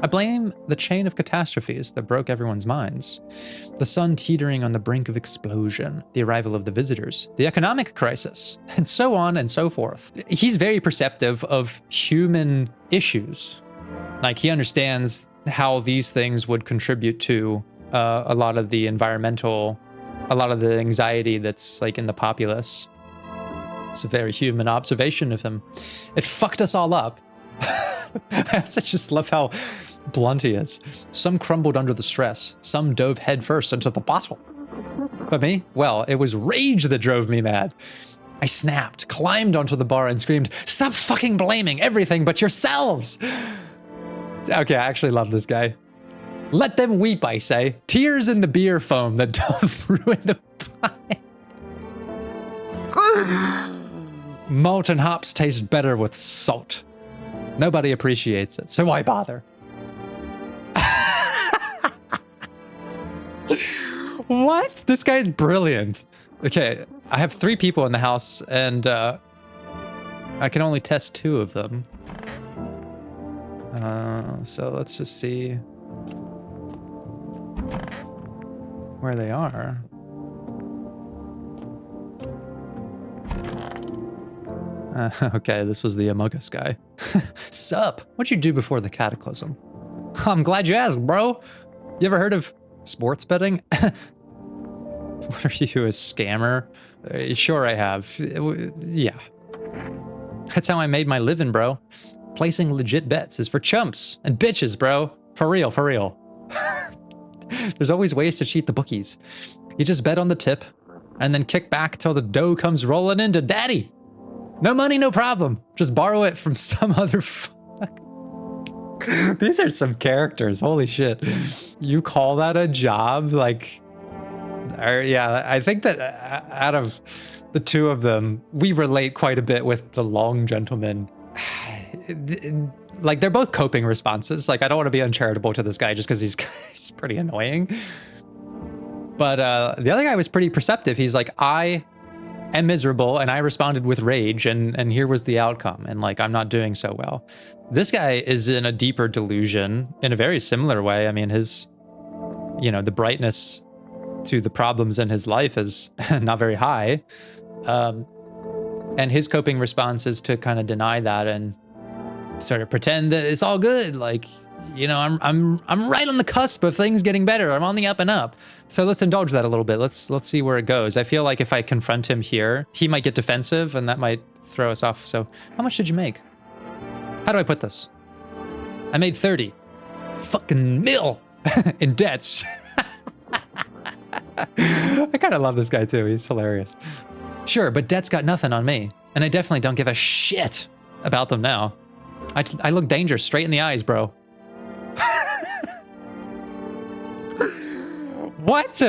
I blame the chain of catastrophes that broke everyone's minds. The sun teetering on the brink of explosion, the arrival of the visitors, the economic crisis, and so on and so forth. He's very perceptive of human issues. Like, he understands how these things would contribute to a lot of the anxiety that's like in the populace. It's a very human observation of him. It fucked us all up. I also just love how blunt he is. Some crumbled under the stress. Some dove headfirst into the bottle. But me? Well, it was rage that drove me mad. I snapped, climbed onto the bar and screamed, "Stop fucking blaming everything but yourselves!" Okay, I actually love this guy. Let them weep, I say. Tears in the beer foam that don't ruin the pie. Malt and hops taste better with salt. Nobody appreciates it, so why bother? What? This guy's brilliant. Okay, I have 3 people in the house, and I can only test 2 of them. So let's just see where they are. Okay, this was the Among Us guy. Sup? What'd you do before the cataclysm? I'm glad you asked, bro. You ever heard of sports betting? What are you, a scammer? Sure I have. Yeah. That's how I made my living, bro. Placing legit bets is for chumps and bitches, bro. For real, for real. There's always ways to cheat the bookies. You just bet on the tip and then kick back till the dough comes rolling into daddy. No money, no problem. Just borrow it from some other fuck. These are some characters, holy shit. You call that a job? Like, yeah, I think that out of the 2 of them, we relate quite a bit with the long gentleman. Like, they're both coping responses. Like, I don't want to be uncharitable to this guy just because he's pretty annoying. But the other guy was pretty perceptive. He's like, I am miserable, and I responded with rage, and here was the outcome. And like, I'm not doing so well. This guy is in a deeper delusion in a very similar way. I mean, his, you know, the brightness to the problems in his life is not very high. And his coping response is to kind of deny that and sort of pretend that it's all good. Like, you know, I'm right on the cusp of things getting better. I'm on the up and up. So let's indulge that a little bit. Let's see where it goes. I feel like if I confront him here, he might get defensive and that might throw us off. So how much did you make? How do I put this? I made 30. Fucking mil in debts. I kind of love this guy too. He's hilarious. Sure, but debt's got nothing on me. And I definitely don't give a shit about them now. I look danger straight in the eyes, bro. What?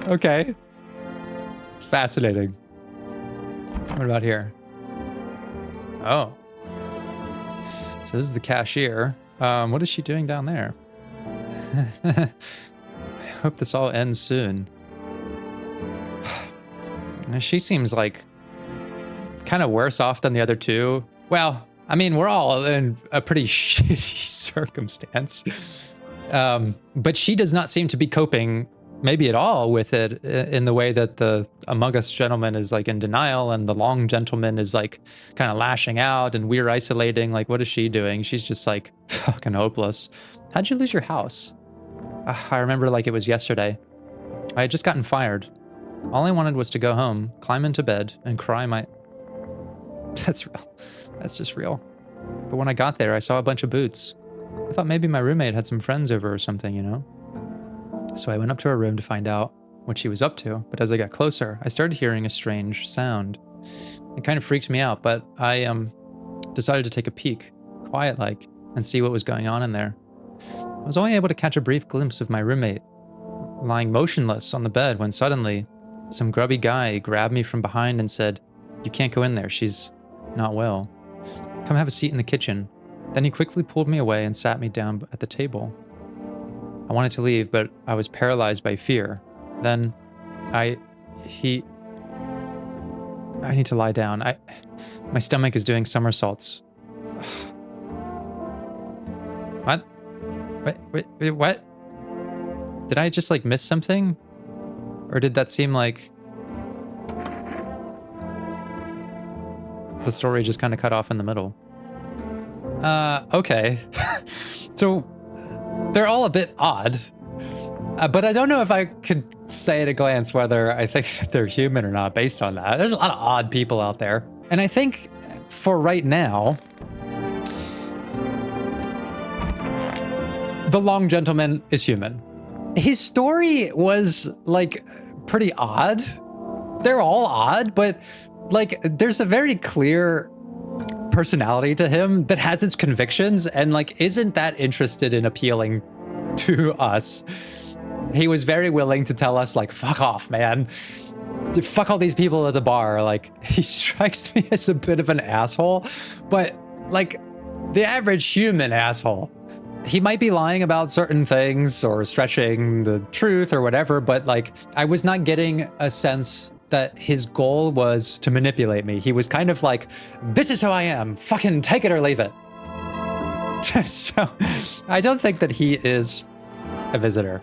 Okay. Fascinating. What about here? Oh. So this is the cashier. What is she doing down there? I hope this all ends soon. She seems like kind of worse off than the other two. Well, I mean, we're all in a pretty shitty circumstance. But she does not seem to be coping maybe at all with it in the way that the Among Us gentleman is like in denial and the long gentleman is like kind of lashing out and we're isolating. Like, what is she doing? She's just like fucking hopeless. How'd you lose your house? I remember like it was yesterday. I had just gotten fired. All I wanted was to go home, climb into bed, and cry my... That's real. That's just real. But when I got there, I saw a bunch of boots. I thought maybe my roommate had some friends over or something, you know? So I went up to her room to find out what she was up to, but as I got closer, I started hearing a strange sound. It kind of freaked me out, but I decided to take a peek, quiet-like, and see what was going on in there. I was only able to catch a brief glimpse of my roommate, lying motionless on the bed when suddenly, some grubby guy grabbed me from behind and said, "You can't go in there, she's not well. Come have a seat in the kitchen." Then he quickly pulled me away and sat me down at the table. I wanted to leave, but I was paralyzed by fear. Then, I need to lie down. My stomach is doing somersaults. What? Wait, what? Did I just like miss something? Or did that seem like the story just kind of cut off in the middle? Okay. So they're all a bit odd, but I don't know if I could say at a glance whether I think that they're human or not based on that. There's a lot of odd people out there. And I think for right now, the long gentleman is human. His story was like pretty odd. They're all odd, but like there's a very clear personality to him that has its convictions and like isn't that interested in appealing to us. He was very willing to tell us like, fuck off, man. Fuck all these people at the bar. Like, he strikes me as a bit of an asshole, but like the average human asshole. He might be lying about certain things or stretching the truth or whatever, but like I was not getting a sense that his goal was to manipulate me. He was kind of like, this is who I am, fucking take it or leave it. So I don't think that he is a visitor.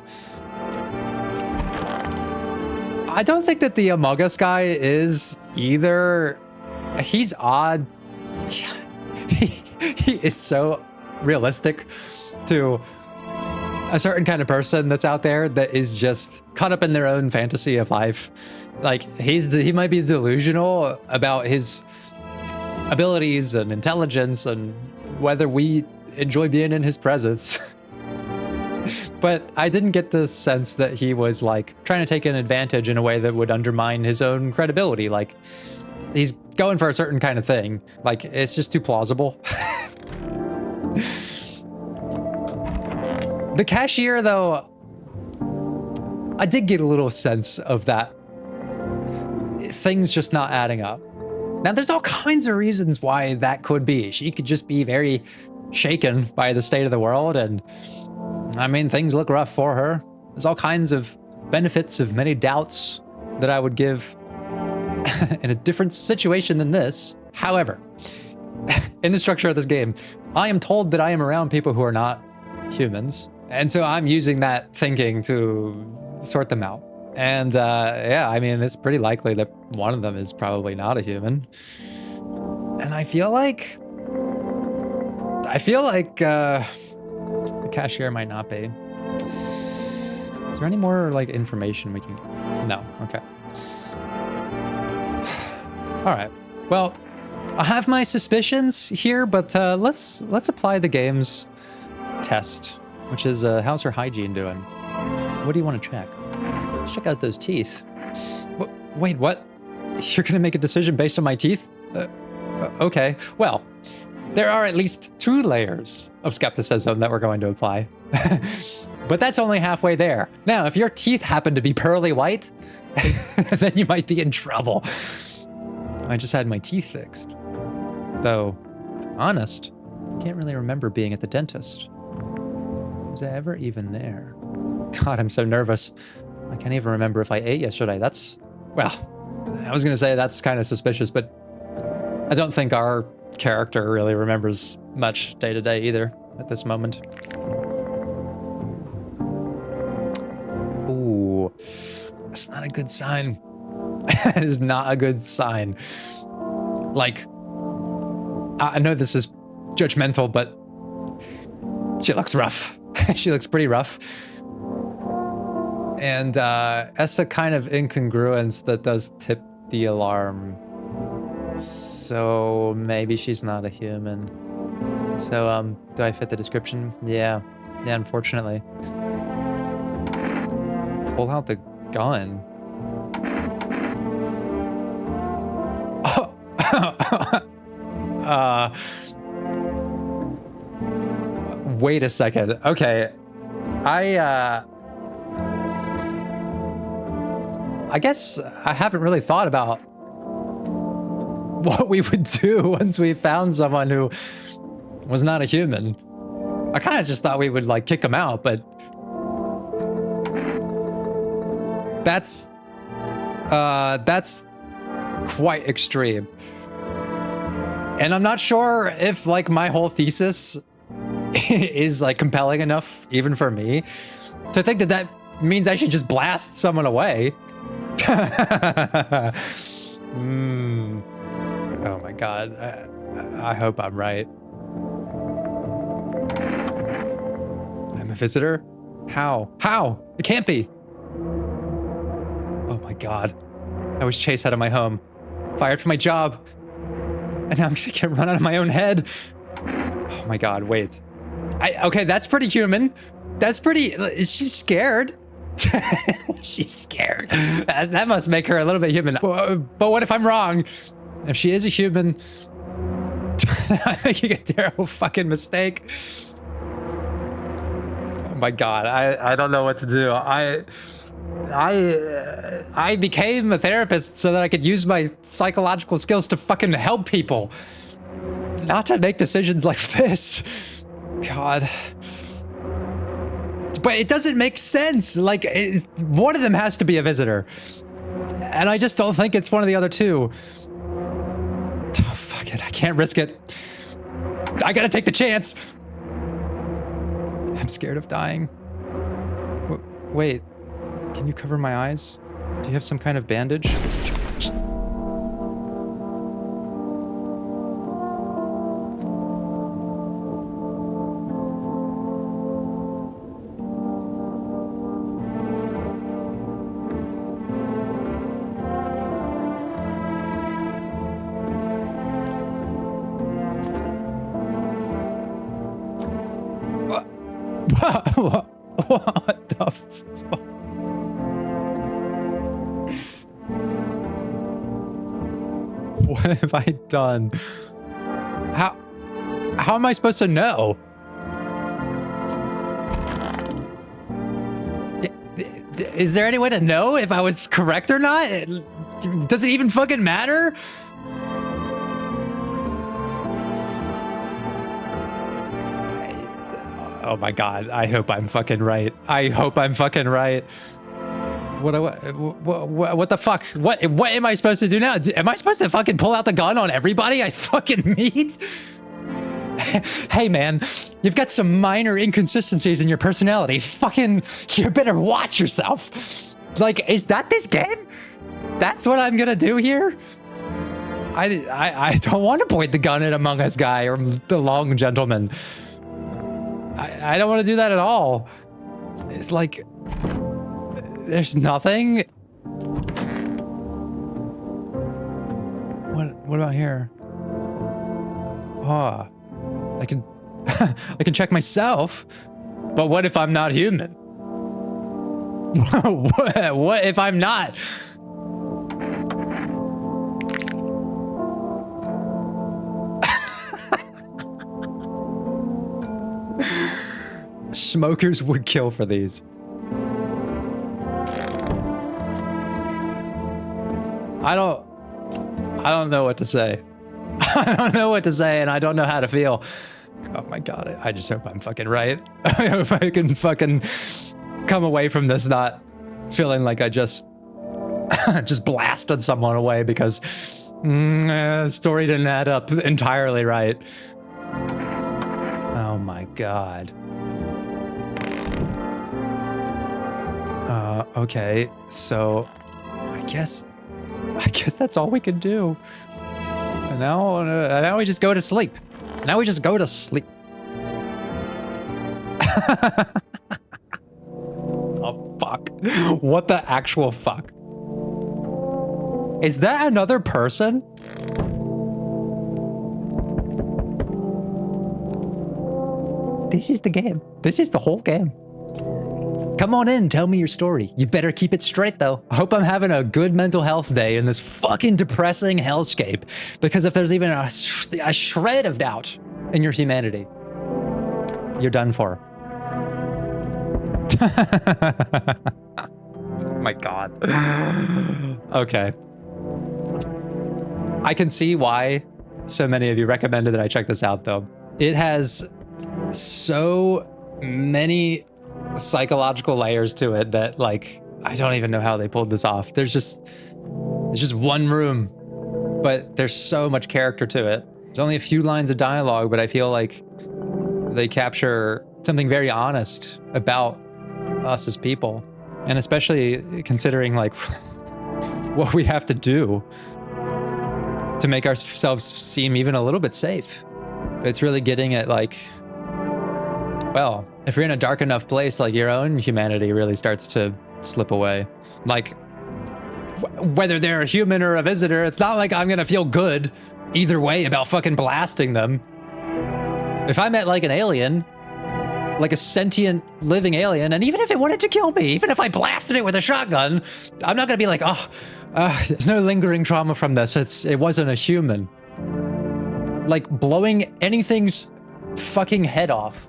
I don't think that the Among Us guy is either. He's odd. He is so realistic to a certain kind of person that's out there that is just caught up in their own fantasy of life. Like he might be delusional about his abilities and intelligence and whether we enjoy being in his presence. But I didn't get the sense that he was like trying to take an advantage in a way that would undermine his own credibility. Like he's going for a certain kind of thing. Like it's just too plausible. The cashier though, I did get a little sense of that. Things just not adding up. Now there's all kinds of reasons why that could be. She could just be very shaken by the state of the world, and I mean, things look rough for her. There's all kinds of benefits of many doubts that I would give in a different situation than this. However, in the structure of this game, I am told that I am around people who are not humans. And so I'm using that thinking to sort them out. And yeah, I mean, it's pretty likely that one of them is probably not a human. And I feel like the cashier might not be. Is there any more like information we can get? No, okay. All right, well, I have my suspicions here, but let's apply the game's test, which is how's her hygiene doing? What do you want to check? Let's check out those teeth. Wait, what? You're gonna make a decision based on my teeth? Okay, well, there are at least 2 layers of skepticism that we're going to apply. But that's only halfway there. Now, if your teeth happen to be pearly white, then you might be in trouble. I just had my teeth fixed. Though, honest, Can't really remember being at the dentist. Was I ever even there? God, I'm so nervous. I can't even remember if I ate yesterday. That's, well, I was gonna say that's kind of suspicious, but I don't think our character really remembers much day to day either at this moment. Ooh, that's not a good sign. That is not a good sign. Like, I know this is judgmental, but she looks rough. She looks pretty rough. And that's a kind of incongruence that does tip the alarm. So maybe she's not a human. So do I fit the description? Yeah, unfortunately. Pull out the gun. Wait a second. Okay. I guess I haven't really thought about what we would do once we found someone who was not a human. I kind of just thought we would like kick them out, but that's quite extreme. And I'm not sure if like my whole thesis is like compelling enough even for me to think that that means I should just blast someone away. Oh my God. I hope I'm right. I'm a visitor? How? How? It can't be. Oh my God. I was chased out of my home, fired from my job, and now I'm gonna get run out of my own head. Oh my God, wait. Okay, that's pretty human. That's pretty, she's scared. She's scared. That must make her a little bit human. But what if I'm wrong? If she is a human, I'm making a terrible fucking mistake. Oh my God, I don't know what to do. I became a therapist so that I could use my psychological skills to fucking help people, not to make decisions like this. God. But it doesn't make sense. Like, one of them has to be a visitor. And I just don't think it's one of the other two. Oh, fuck it. I can't risk it. I gotta take the chance. I'm scared of dying. Wait. Can you cover my eyes? Do you have some kind of bandage? What the fuck? What have I done? How am I supposed to know? Is there any way to know if I was correct or not? Does it even fucking matter? Oh my God, I hope I'm fucking right. I hope I'm fucking right. What the fuck? What am I supposed to do now? Am I supposed to fucking pull out the gun on everybody I fucking meet? Hey man, you've got some minor inconsistencies in your personality. Fucking, you better watch yourself. Like, is that this game? That's what I'm gonna do here? I don't want to point the gun at Among Us guy or the long gentleman. I don't want to do that at all. It's like, there's nothing. What about here? Oh, I can, I can check myself, but what if I'm not human? What if I'm not? Smokers would kill for these. I don't know what to say. I don't know what to say, and I don't know how to feel. Oh my God, I just hope I'm fucking right. I hope I can fucking come away from this not feeling like I just blasted someone away because story didn't add up entirely right. Oh my God. Okay, so I guess that's all we can do. And now we just go to sleep. Now we just go to sleep. Oh, fuck. What the actual fuck? Is that another person? This is the game. This is the whole game. Come on in, tell me your story. You better keep it straight, though. I hope I'm having a good mental health day in this fucking depressing hellscape. Because if there's even a shred of doubt in your humanity, you're done for. Oh my God. Okay. I can see why so many of you recommended that I check this out, though. It has so many psychological layers to it that, like, I don't even know how they pulled this off. There's just one room, but there's so much character to it. There's only a few lines of dialogue, but I feel like they capture something very honest about us as people, and especially considering like what we have to do to make ourselves seem even a little bit safe. It's really getting at like, well, if you're in a dark enough place, like your own humanity really starts to slip away. Like, whether they're a human or a visitor, it's not like I'm gonna feel good either way about fucking blasting them. If I met like an alien, like a sentient living alien, and even if it wanted to kill me, even if I blasted it with a shotgun, I'm not gonna be like, oh, there's no lingering trauma from this. It wasn't a human. Like blowing anything's fucking head off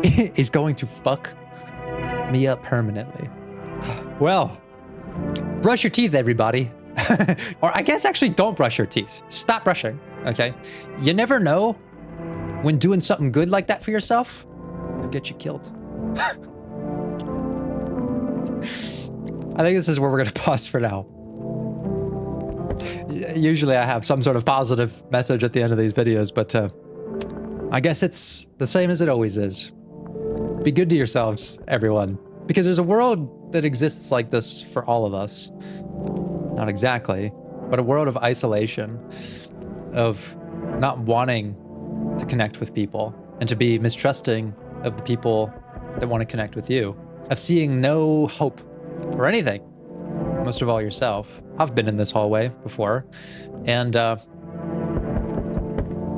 is going to fuck me up permanently. Well, brush your teeth, everybody. Or I guess actually don't brush your teeth. Stop brushing, okay? You never know when doing something good like that for yourself will get you killed. I think this is where we're gonna pause for now. Usually I have some sort of positive message at the end of these videos, but I guess it's the same as it always is. Be good to yourselves, everyone, because there's a world that exists like this for all of us. Not exactly, but a world of isolation, of not wanting to connect with people, and to be mistrusting of the people that want to connect with you, of seeing no hope for anything, most of all yourself. I've been in this hallway before, and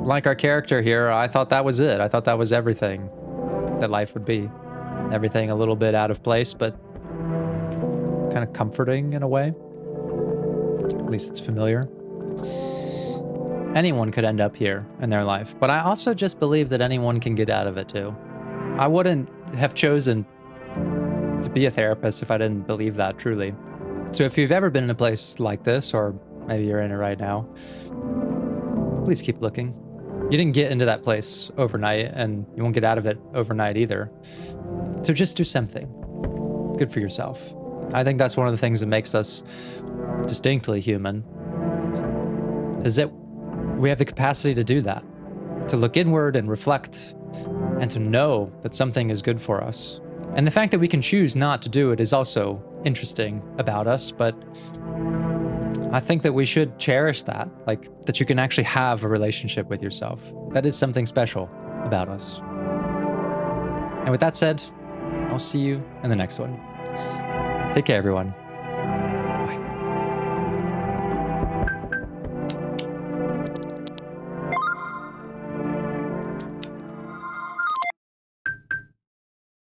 like our character here, I thought that was it. I thought that was everything that life would be. Everything a little bit out of place, but kind of comforting in a way. At least it's familiar. Anyone could end up here in their life, but I also just believe that anyone can get out of it too. I wouldn't have chosen to be a therapist if I didn't believe that truly. So if you've ever been in a place like this, or maybe you're in it right now, please keep looking. You didn't get into that place overnight, and you won't get out of it overnight either. So just do something good for yourself. I think that's one of the things that makes us distinctly human, is that we have the capacity to do that, to look inward and reflect, and to know that something is good for us. And the fact that we can choose not to do it is also interesting about us, but I think that we should cherish that, like that you can actually have a relationship with yourself. That is something special about us. And with that said, I'll see you in the next one. Take care, everyone.